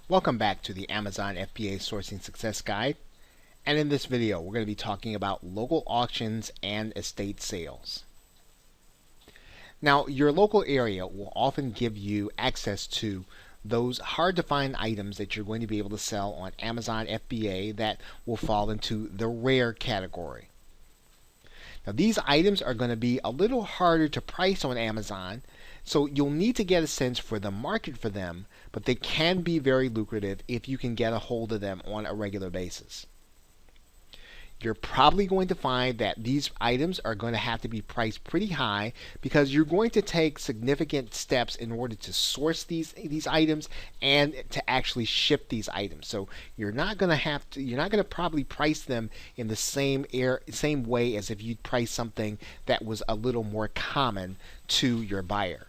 Welcome back to the Amazon FBA Sourcing Success Guide, and in this video we're going to be talking about local auctions and estate sales. Now, your local area will often give you access to those hard to find items that you're going to be able to sell on Amazon FBA that will fall into the rare category. Now, these items are going to be a little harder to price on Amazon, so you'll need to get a sense for the market for them, but they can be very lucrative if you can get a hold of them on a regular basis. You're probably going to find that these items are going to have to be priced pretty high because you're going to take significant steps in order to source these items and to actually ship these items. So you're not going to probably price them in the same way as if you'd price something that was a little more common to your buyer.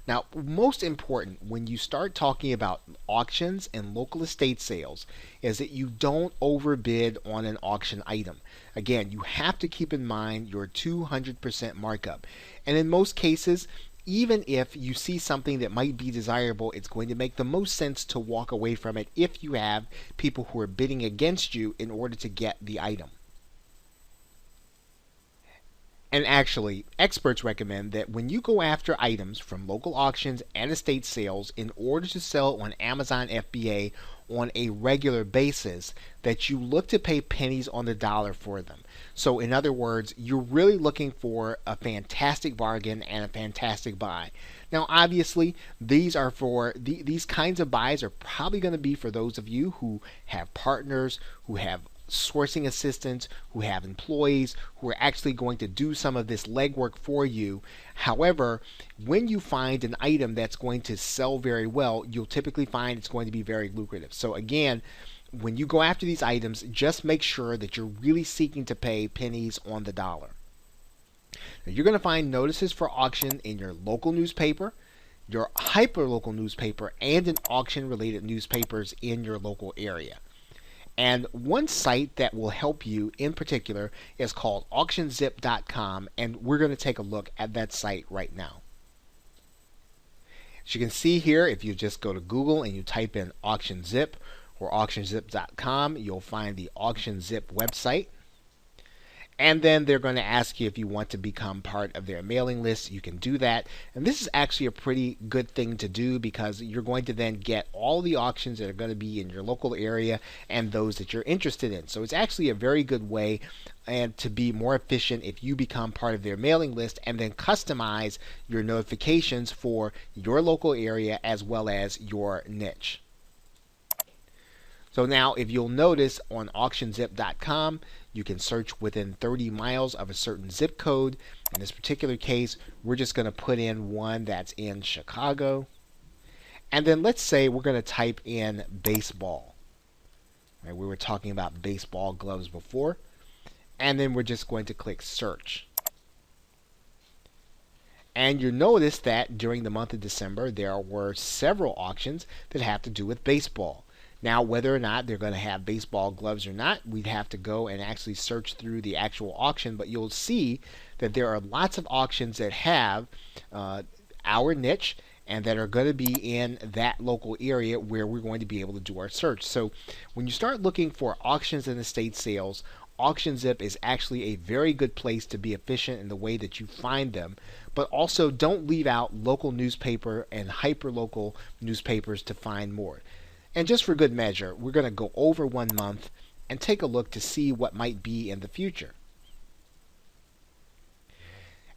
Now, most important when you start talking about auctions and local estate sales is that you don't overbid on an auction item. Again, you have to keep in mind your 200% markup. And in most cases, even if you see something that might be desirable, it's going to make the most sense to walk away from it if you have people who are bidding against you in order to get the item. And actually, experts recommend that when you go after items from local auctions and estate sales in order to sell on Amazon FBA on a regular basis, that you look to pay pennies on the dollar for them. So in other words, you're really looking for a fantastic bargain and a fantastic buy. Now, obviously, these kinds of buys are probably going to be for those of you who have partners, who have sourcing assistants, who have employees who are actually going to do some of this legwork for you. However, when you find an item that's going to sell very well, you'll typically find it's going to be very lucrative. So again, when you go after these items, just make sure that you're really seeking to pay pennies on the dollar. Now, you're going to find notices for auction in your local newspaper, your hyperlocal newspaper, and in auction related newspapers in your local area. And one site that will help you in particular is called auctionzip.com, and we're going to take a look at that site right now. As you can see here, if you just go to Google and you type in AuctionZip or auctionzip.com, you'll find the AuctionZip website. And then they're going to ask you if you want to become part of their mailing list. You can do that. And this is actually a pretty good thing to do because you're going to then get all the auctions that are going to be in your local area and those that you're interested in. So it's actually a very good way and to be more efficient if you become part of their mailing list and then customize your notifications for your local area as well as your niche. So now if you'll notice on auctionzip.com, you can search within 30 miles of a certain zip code. In this particular case, we're just going to put in one that's in Chicago. And then let's say we're going to type in baseball. Right, we were talking about baseball gloves before. And then we're just going to click search. And you'll notice that during the month of December, there were several auctions that have to do with baseball. Now, whether or not they're going to have baseball gloves or not, we'd have to go and actually search through the actual auction, but you'll see that there are lots of auctions that have our niche and that are going to be in that local area where we're going to be able to do our search. So when you start looking for auctions and estate sales, AuctionZip is actually a very good place to be efficient in the way that you find them, but also don't leave out local newspaper and hyperlocal newspapers to find more. And just for good measure, we're going to go over 1 month and take a look to see what might be in the future.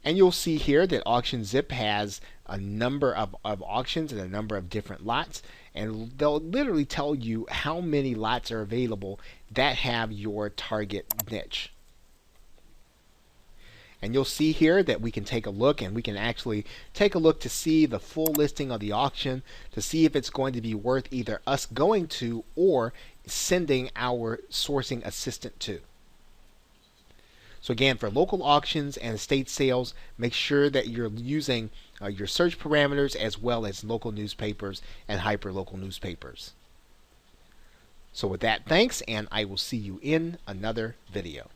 And you'll see here that AuctionZip has a number of auctions and a number of different lots, and they'll literally tell you how many lots are available that have your target niche. And you'll see here that we can take a look, and we can actually take a look to see the full listing of the auction to see if it's going to be worth either us going to or sending our sourcing assistant to. So again, for local auctions and estate sales, make sure that you're using your search parameters as well as local newspapers and hyperlocal newspapers. So with that, thanks, and I will see you in another video.